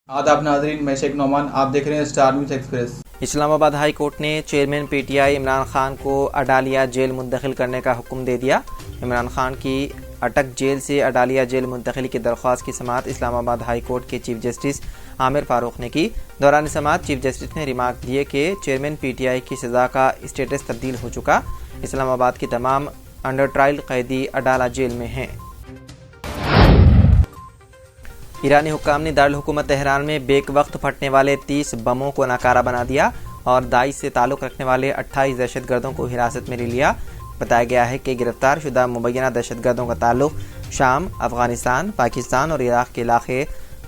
आदाब नाजरीन, मैं शेख नौमान, आप देख रहे हैं star news express. Islamabad high court ने चेयरमैन पीटीआई इमरान खान को अडालिया जेल मुंतकिल करने का हुक्म दे दिया। इमरान खान की अटक जेल से अडालिया जेल मुंतकिली की दरख्वास्त की समाअत इस्लामाबाद हाई कोर्ट के चीफ जस्टिस आमिर फारूक ने की। दौरान समाअत चीफ जस्टिस ने रिमार्क दिए कि चेयरमैन पीटीआई की सज़ा का स्टेटस तब्दील हो चुका। इस्लामाबाद की तमाम अंडर ट्रायल कैदी अडाला जेल में हैं। ईरानी हुक्काम ने दारुल हुकूमत तेहरान में बेक वक्त फटने वाले 30 बमों को नाकारा बना दिया और दाइश से ताल्लुक़ रखने वाले 28 दहशतगर्दों को हिरासत में ले लिया। बताया गया है कि गिरफ्तार शुदा मुबैना दहशतगर्दों का ताल्लुक़ शाम, अफगानिस्तान, पाकिस्तान और इराक़ के इलाके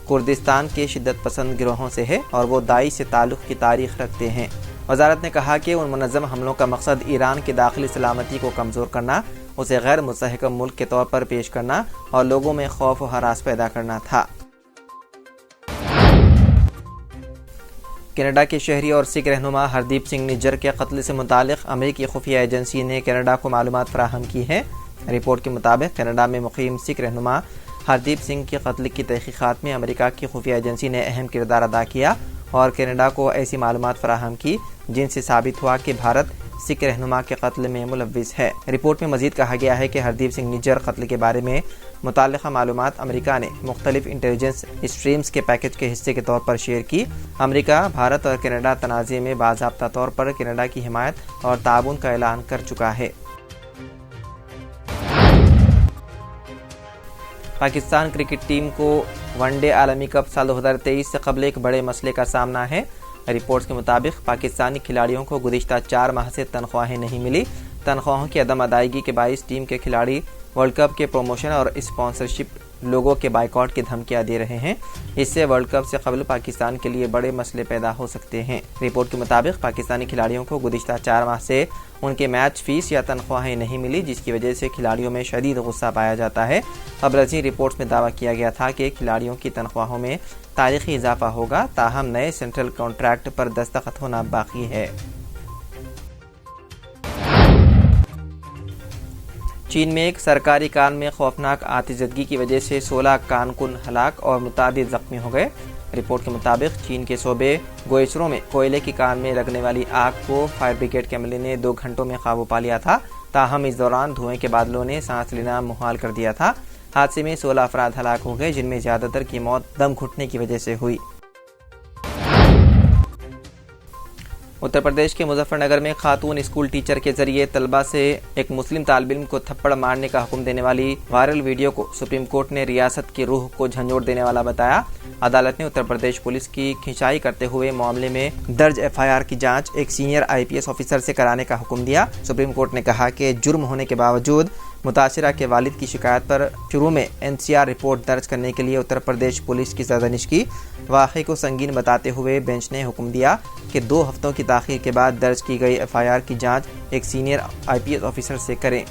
कुर्दिस्तान के शिद्दत पसंद गिरोहों से है और वो दाइश से ताल्लुक़ की तारीख़ रखते हैं। वजारत ने कहा कि उन मुनज़्ज़म हमलों का मकसद ईरान की दाखिली सलामती को कमज़ोर करना, उसे गैर मुस्तहकम मुल्क के तौर पर पेश करना और लोगों में खौफ और हरास पैदा करना था। कनाडा के शहरी और सिख रहनुमा हरदीप सिंह निज्जर के कत्ल से मुतालिक अमेरिकी खुफिया एजेंसी ने कनाडा को मालूमात फराहम की है। रिपोर्ट के मुताबिक कनाडा में मुकीम सिख रहनुमा हरदीप सिंह के कत्ल की तहकीकात में अमेरिका की खुफिया एजेंसी ने अहम किरदार अदा किया और कनाडा को ऐसी मालूमात फराहम की जिनसे साबित हुआ कि भारत सिख रहनुमा के कत्ल में मुलव्विस है। रिपोर्ट में मजीद कहा गया है कि हरदीप सिंह निज्जर कत्ल के बारे में मुताल्लिका मालूमात अमेरिका ने मुख्तलिफ इंटेलिजेंस स्ट्रीम्स के पैकेज के हिस्से के तौर पर शेयर की। अमेरिका, भारत और कनाडा तनाज़े में बाज़ाब्ता तौर पर कनाडा की हिमायत और ताउन का ऐलान कर चुका है। पाकिस्तान क्रिकेट टीम को वनडे आलमी कप साल 2023 से कबल एक बड़े मसले का सामना है। रिपोर्ट्स के मुताबिक पाकिस्तानी खिलाड़ियों को गुज़िश्ता 4 माह से तनख्वाहें नहीं मिली। तनख्वाहों की अदम अदायगी के बाइस टीम के खिलाड़ी वर्ल्ड कप के प्रमोशन और स्पॉन्सरशिप लोगों के बाइकआउट की धमकियां दे रहे हैं। इससे वर्ल्ड कप से कबल पाकिस्तान के लिए बड़े मसले पैदा हो सकते हैं। रिपोर्ट के मुताबिक पाकिस्तानी खिलाड़ियों को गुज़िश्ता 4 माह से उनके मैच फीस या तनख्वाहें नहीं मिली, जिसकी वजह से खिलाड़ियों में शदीद गुस्सा पाया जाता है। अबरजी रिपोर्ट्स में दावा किया गया था कि खिलाड़ियों की तनख्वाहों में तारीखी इजाफा होगा, ताहम नए सेंट्रल कॉन्ट्रैक्ट पर दस्तखत होना बाकी है। चीन में एक सरकारी कान में खौफनाक आतिशज़दगी की वजह से 16 कारकुन हलाक और मुतादिद जख्मी हो गए। रिपोर्ट के मुताबिक चीन के सूबे गोइचरो में कोयले की कान में लगने वाली आग को फायर ब्रिगेड के अमले ने 2 घंटों में काबू पा लिया था, ताहम इस दौरान धुएं के बादलों ने सांस लेना मुहाल कर दिया था। हादसे में 16 अफराद हलाक हो गए, जिनमें ज़्यादातर की मौत दम घुटने की वजह से हुई। उत्तर प्रदेश के मुजफ्फरनगर में खातून स्कूल टीचर के जरिए तलबा से एक मुस्लिम तालिब इल्म को थप्पड़ मारने का हुक्म देने वाली वायरल वीडियो को सुप्रीम कोर्ट ने रियासत की रूह को झंझोड़ देने वाला बताया। अदालत ने उत्तर प्रदेश पुलिस की खिंचाई करते हुए मामले में दर्ज FIR की जांच एक सीनियर IPS ऑफिसर से कराने का हुक्म दिया। सुप्रीम कोर्ट ने कहा कि जुर्म होने के बावजूद मुतासिरा के वालिद की शिकायत पर शुरू में NCR रिपोर्ट दर्ज करने के लिए उत्तर प्रदेश पुलिस की सरजनिश की। वाक़े को संगीन बताते हुए बेंच ने हुक्म दिया कि 2 हफ्तों की ताख़ीर के बाद दर्ज की गई FIR की जांच एक सीनियर IPS ऑफिसर से करें।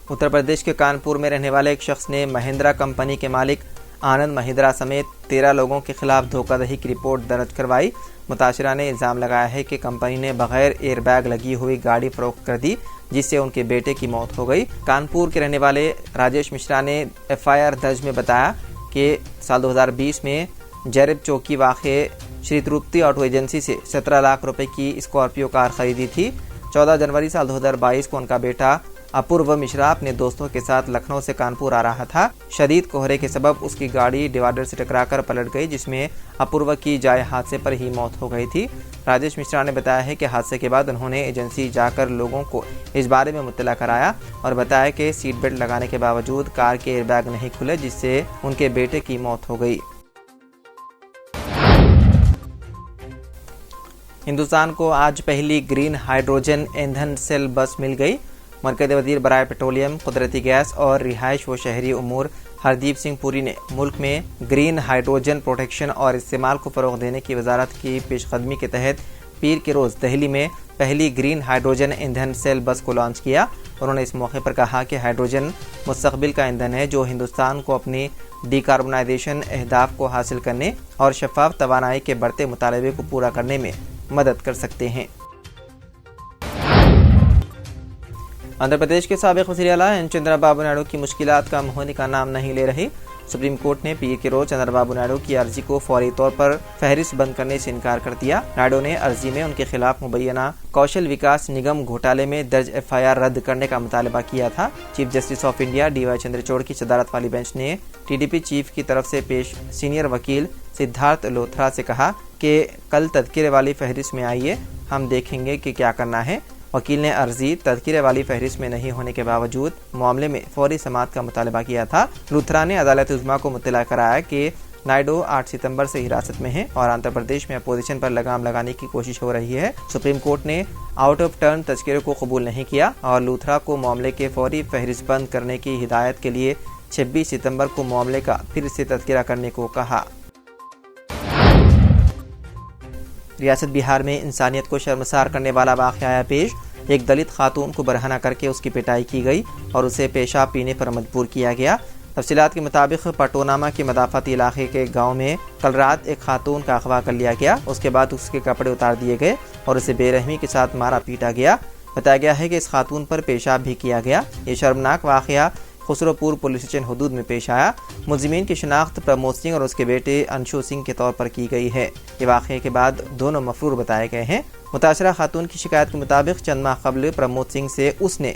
उत्तर प्रदेश के कानपुर में रहने वाले एक शख्स ने महिंद्रा कंपनी के मालिक आनंद महिंद्रा समेत 13 लोगों के खिलाफ धोखाधड़ी की रिपोर्ट दर्ज करवाई। मुताशिरा ने इल्ज़ाम लगाया है कि कंपनी ने बगैर एयरबैग लगी हुई गाड़ी फरोख्त कर दी, जिससे उनके बेटे की मौत हो गई। कानपुर के रहने वाले राजेश मिश्रा ने FIR दर्ज में बताया कि साल 2020 में जैरब चौकी वाक़े श्री तृप्ति ऑटो एजेंसी से 17 लाख रुपए की स्कॉर्पियो कार खरीदी थी। 14 जनवरी साल 2022 को उनका बेटा अपूर्व मिश्रा अपने दोस्तों के साथ लखनऊ से कानपुर आ रहा था। शदीद कोहरे के सबब उसकी गाड़ी डिवाइडर से टकराकर पलट गई, जिसमें अपूर्व की जाए हादसे पर ही मौत हो गई थी। राजेश मिश्रा ने बताया है कि हादसे के बाद उन्होंने एजेंसी जाकर लोगों को इस बारे में मुत्तला कराया और बताया कि सीट बेल्ट लगाने के बावजूद कार के एयरबैग नहीं खुले, जिससे उनके बेटे की मौत हो गई। हिंदुस्तान को आज पहली ग्रीन हाइड्रोजन ईंधन सेल बस मिल गई। मरकज़ी वज़ीर बराए पेट्रोलियम, कुदरती गैस और रिहाइश व शहरी उमूर हरदीप सिंह पुरी ने मुल्क में ग्रीन हाइड्रोजन प्रोटेक्शन और इस्तेमाल को फ़रोग़ देने की वजारत की पेशकदमी के तहत पीर के रोज़ दिल्ली में पहली ग्रीन हाइड्रोजन ईंधन सेल बस को लॉन्च किया। उन्होंने इस मौके पर कहा कि हाइड्रोजन मुस्तक़बिल का ईंधन है जो हिंदुस्तान को अपनी डिकार्बोनाइजेशन अहदाफ को हासिल करने और शफ़ाफ तवानाई के बढ़ते मुतालबे को पूरा करने में मदद कर सकते हैं। आंध्र प्रदेश के साबिक वज़ीर आला एन चंद्रबाबू नायडू की मुश्किलात कम होने का नाम नहीं ले रही। सुप्रीम कोर्ट ने पीए के रोज चंद्रबाबू नायडू की अर्जी को फौरी तौर पर फहरिस्त बंद करने से इनकार कर दिया। नायडू ने अर्जी में उनके खिलाफ मुबैना कौशल विकास निगम घोटाले में दर्ज एफआईआर रद्द करने का मुतालबा किया था। Chief Justice of India DY Chandrachud की सदारत वाली बेंच ने टीडीपी चीफ की तरफ से पेश सीनियर वकील सिद्धार्थ लोथरा से कहा कि कल तज़किरे वाली फहरिस्त में आइए, हम देखेंगे कि क्या करना है। वकील ने अर्जी तज़किरे वाली फहरिस्त में नहीं होने के बावजूद मामले में फौरी समाअत का मुतालबा किया था। लूथरा ने अदालत उज़्मा को मुत्तला कराया कि नायडू 8 सितंबर से हिरासत में हैं और आंध्र प्रदेश में अपोजिशन पर लगाम लगाने की कोशिश हो रही है। सुप्रीम कोर्ट ने आउट ऑफ टर्न तज़किरे को कबूल नहीं किया और लूथरा को मामले के फौरी फहरिस्त बंद करने की हिदायत के लिए 26 सितंबर को मामले का फिर से तज़किरा करने को कहा। रियासत बिहार में इंसानियत को शर्मसार करने वाला वाक़या आया पेश। एक दलित खातून को बरहना करके उसकी पिटाई की गई और उसे पेशाब पीने पर मजबूर किया गया। तफसीलात के मुताबिक पटोनामा के मदाफती इलाके के गांव में कल रात एक खातून का अगवा कर लिया गया। उसके बाद उसके कपड़े उतार दिए गए और उसे बेरहमी के साथ मारा पीटा गया। बताया गया है कि इस खातून पर पेशाब भी किया गया। ये शर्मनाक वाक़या खुसरोपुर पुलिस स्टेशन हदूद में पेश आया। मुलजिमीन की शनाख्त प्रमोद सिंह और उसके बेटे अंशु सिंह के तौर पर की गई है। ये वाक़े के बाद दोनों मफरूर बताए गए हैं। मुतासरा खातून की शिकायत के मुताबिक चंद माह कबल प्रमोद सिंह से उसने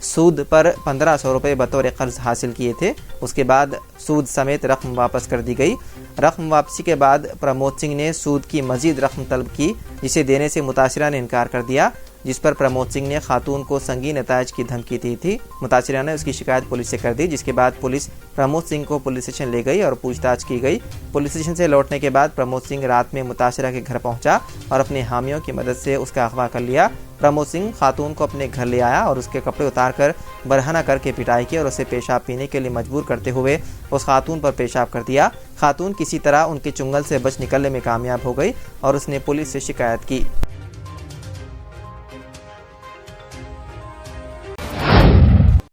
सूद पर 1500 रुपये बतौर कर्ज हासिल किए थे। उसके बाद सूद समेत रकम वापस कर दी गई। रकम वापसी के बाद प्रमोद सिंह ने सूद की मजीद रकम तलब की, जिसे देने से मुतासरा ने इनकार कर दिया, जिस पर प्रमोद सिंह ने खातून को संगीन नतायज की धमकी दी थी। मुतासरा ने उसकी शिकायत पुलिस से कर दी, जिसके बाद पुलिस प्रमोद सिंह को पुलिस स्टेशन ले गई और पूछताछ की गई। पुलिस स्टेशन से लौटने के बाद प्रमोद सिंह रात में मुतासरा के घर पहुंचा और अपने हामियों की मदद से उसका अगवा कर लिया। प्रमोद सिंह खातून को अपने घर ले आया और उसके कपड़े उतारकर बरहना करके पिटाई की और उसे पेशाब पीने के लिए मजबूर करते हुए उस खातून पर पेशाब कर दिया। खातून किसी तरह उनके चुंगल से बच निकलने में कामयाब हो गई और उसने पुलिस से शिकायत की।